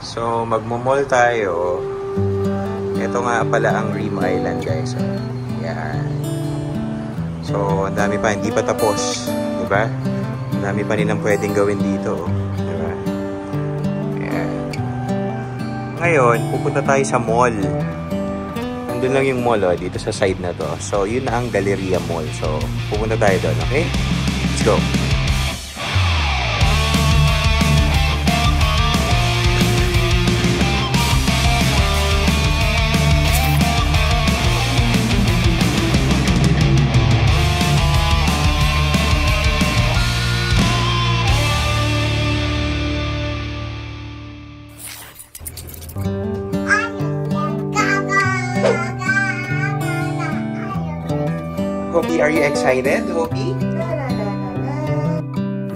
So, magmo-mall tayo. Ito nga pala ang Reem Island, guys. Yan. So, ang dami pa. Hindi pa tapos. Diba? Ang dami pa rin ang pwedeng gawin dito. Diba? Yan. Ngayon, pupunta tayo sa mall. Nandun lang yung mall, dito sa side na to. So, yun na ang Galleria Mall. So, pupunta tayo doon, okay? Let's go! Hopi, are you excited, Hopi?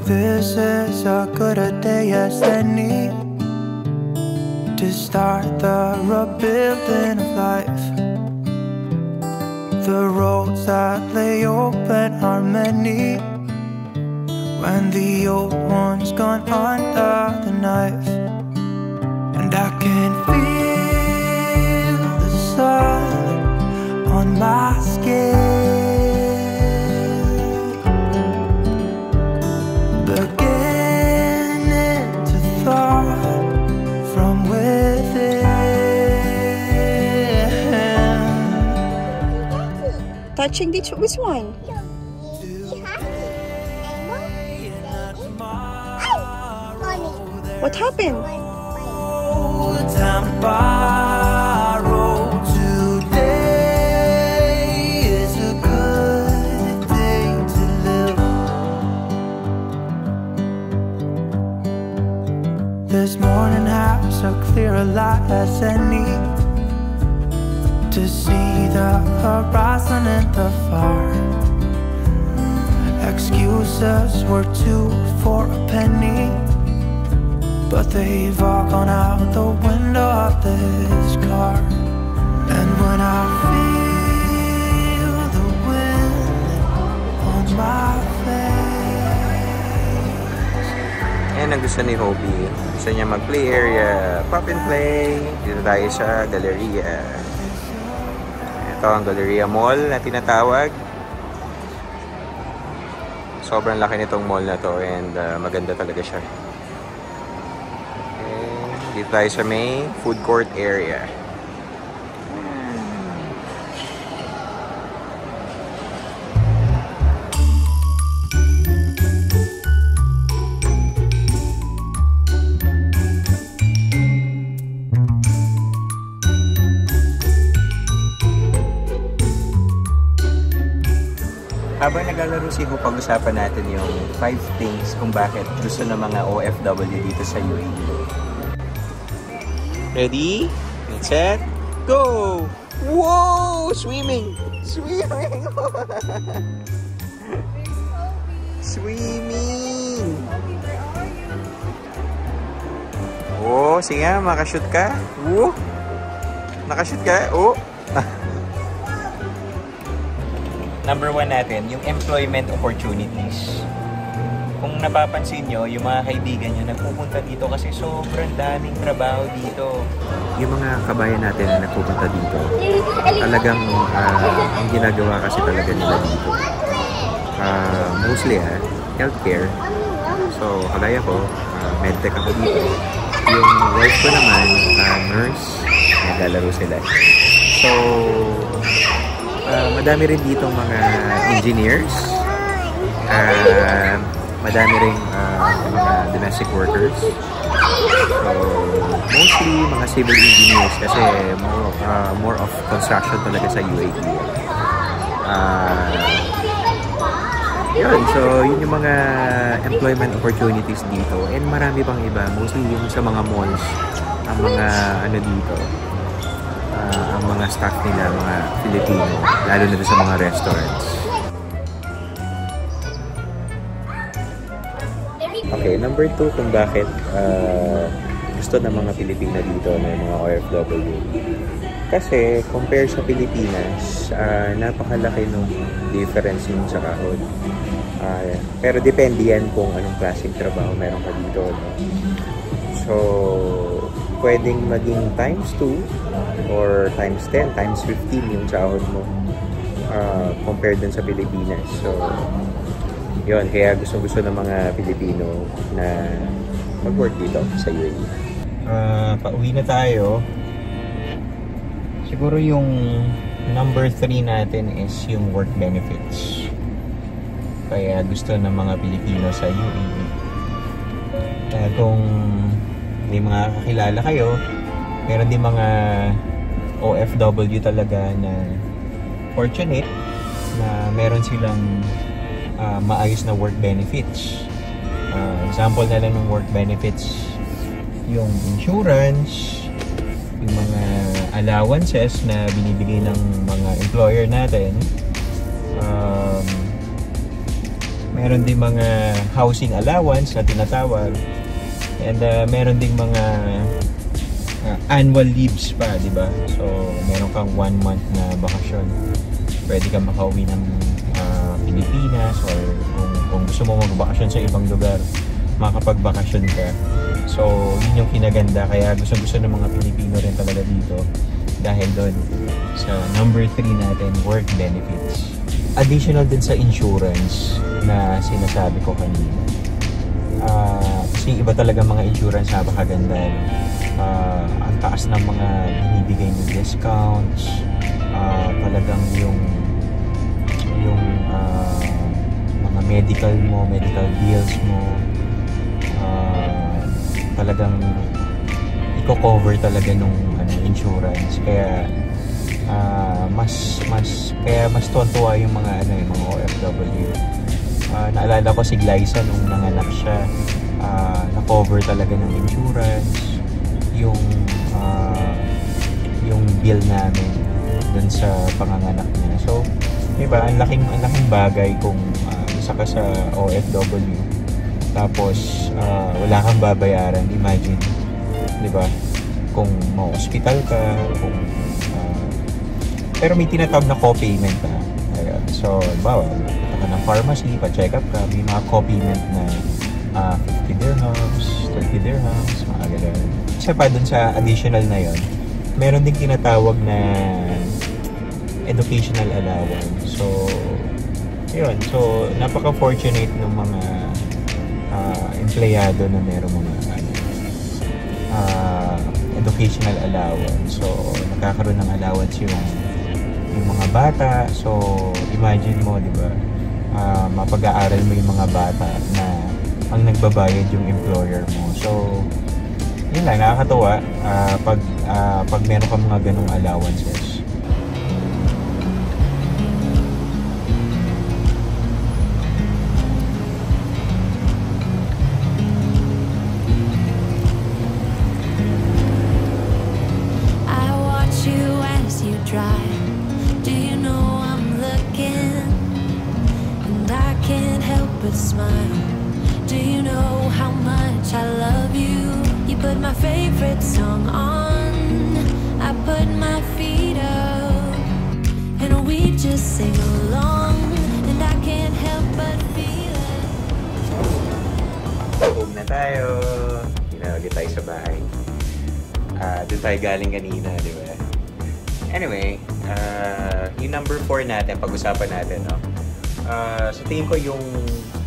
This is as good a day as any to start the rebuilding of life. The roads that lay open are many when the old one's gone under the knife. And I can feel the sun on my skin, beginning to thaw from within. Touching which one? What happened? Time borrow today is a good day to live. This morning has a clear light as any to see the horizon in the far. Excuses were 2 for a penny, but they've all gone out the window of this car. And when I feel the wind on my face. Ayan ang gusto ni Hopi. Gusto niya mag-play area, pop and play. Dito tayo sa Galleria. Ito ang Galleria Mall na tinatawag. Sobrang laki nitong mall na to and maganda talaga siya. Dito tayo sa may food court area. Habang naglalaro si Ho, pag-usapan natin yung 5 things kung bakit gusto ng mga OFW dito sa UAE. Ready? Set? Go! Whoa! Swimming! Swimming! Swimming! Oh, sige nga, makashoot ka. Oh! Nakashoot ka? Oh! Number 1 natin, yung employment opportunities. Kung napapansin nyo, yung mga kaibigan nyo nagpupunta dito kasi sobrang daming trabaho dito. Yung mga kabayan natin na nagpupunta dito, talagang ang ginagawa kasi talaga nila dito. Mostly healthcare. So, kagaya ko, medtech ako dito. Yung wife ko naman, nurse, naglalaro sila. So, madami rin ditong mga engineers. Madami rin mga domestic workers. So, mostly mga civil engineers kasi more of construction talaga sa UAE. Yun, so yun yung mga employment opportunities dito. And marami pang iba. Mostly yung sa mga malls, ang mga ano dito, ang mga staff nila, mga Filipino, lalo na sa mga restaurants. Okay, number 2 kung bakit gusto ng mga Pilipina dito ng mga OFW. Kasi compare sa Pilipinas, napakalaki nung difference nung sa kahod. Pero depende yan kung anong klaseng trabaho meron ka dito. No? So, pwedeng maging times 2 or times 10, times 15 yung sahod mo compared dun sa Pilipinas. So, yun, kaya gusto ng mga Pilipino na mag-work dito sa UAE. Pauwi na tayo. Siguro yung number 3 natin is yung work benefits. Kaya gusto ng mga Pilipino sa UAE. Kung may mga kakilala kayo, meron din mga OFW talaga na fortunate na meron silang maayos na work benefits. Example na lang ng work benefits, yung insurance, yung mga allowances na binibigay ng mga employer natin. Meron din mga housing allowance na tinatawag. And meron ding mga annual leaves pa, di ba? So, meron kang 1 month na bakasyon. Pwede kang makauwi ng Pilipinas, or kung gusto mo magbakasyon sa ibang lugar, makapagbakasyon ka. So, yun yung kinaganda. Kaya gusto ng mga Pilipino rin talaga dito dahil doon sa number 3 natin, work benefits. Additional din sa insurance na sinasabi ko kanina. Kasi iba talaga mga insurance, napakaganda. Ang taas ng mga binibigay ng discounts, talagang yung mga medical bills mo, talagang i-cover talaga nung insurance. Kaya mas tuwa yung mga mga OFW. Naalala ko si Glyza nung nanganak siya, na-cover talaga ng insurance yung bill namin dun sa panganganak niya. So, diba, ang laking bagay kung isa ka sa OFW tapos wala kang babayaran. Imagine, diba, kung ma-hospital ka, pero may tinatawag na co-payment ka. So, bawa, punta ka ng pharmacy, pa-check up ka, may mga co-payment na 50 dirhams, 30 dirhams, mga ganun. Isa pa dun sa additional na yon, meron ding tinatawag na educational allowance. So, yun. So, napaka-fortunate ng mga empleyado na meron mga educational allowance. So, nakakaroon ng allowance yung mga bata. So, imagine mo, di ba, mapag-aaral mo yung mga bata na ang nagbabayad yung employer mo. So, yun lang, nakakatawa pag meron ka mga ganong allowances. I watch you as you drive. Do you know I'm looking? And I can't help but smile. Do you know how much I love you? You put my favorite song on, I put my feet up, and we just sing along, and I can't help but feel it. Home na tayo. Hinagit tayo sa bahay. Doon tayo galing kanina, di ba? Anyway, yung number 4 natin, pag-usapan natin, no? Sa tingin ko yung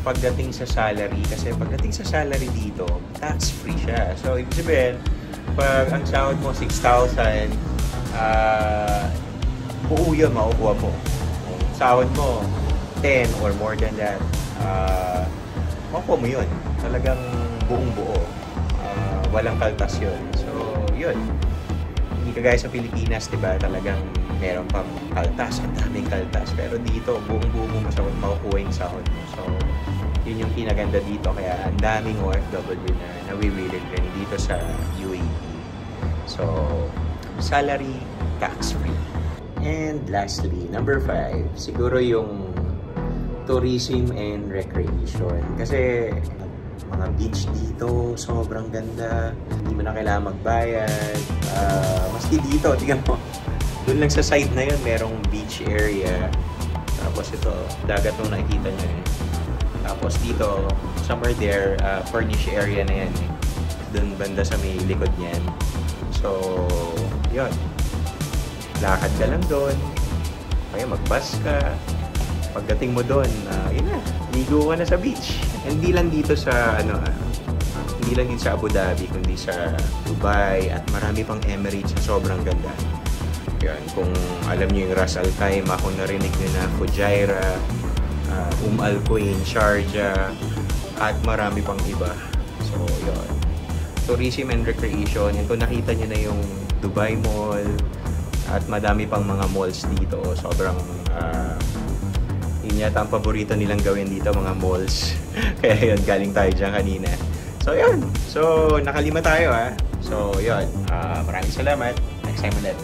pagdating sa salary, kasi pagdating sa salary dito, tax-free siya. So, ibig sabihin, pag ang sahod mo 6,000, buo yun, makukuha mo. Kung sahod mo 10 or more than that, makukuha mo yun. Talagang buong-buo. Walang kaltas yun. So, yun. Hindi kagaya sa Pilipinas, diba? Talagang meron pang kaltas, ang daming kaltas. Pero dito, buong-buo mo makukuha yung sahod mo. So, yun yung kinaganda dito. Kaya ang daming OFW na nawiwilid rin dito sa UAE. So, salary, tax-free. And lastly, number 5, siguro yung tourism and recreation. Kasi mga beach dito, sobrang ganda. Hindi mo na kailangan magbayad. Maski dito, tingnan mo. Doon lang sa side na yun, merong beach area. Tapos ito, dagat mo nakikita nyo eh. Tapos dito, somewhere there, furnished area na yan eh. dun banda sa may likod niyan. So, yun. Lakad ka lang doon. Kaya mag-bus ka. Pagdating mo doon, yun na. Ligo ka na sa beach. Hindi lang dito sa, hindi lang dito sa Abu Dhabi, kundi sa Dubai at marami pang Emirates na sobrang ganda. Yan, kung alam niyo yung Ras Al Khaimah, kung narinig niyo na Fujairah, Al Quwain, Sharjah, at marami pang iba. So, yun. Tourism and recreation. Yan, kung nakita niyo na yung Dubai Mall, at madami pang mga malls dito. Sobrang, yun yata ang paborito nilang gawin dito, mga malls. Kaya yun, galing tayo dyan kanina. So, yun. So, nakalima tayo, ha. So, yun. Maraming salamat. Next time ulit.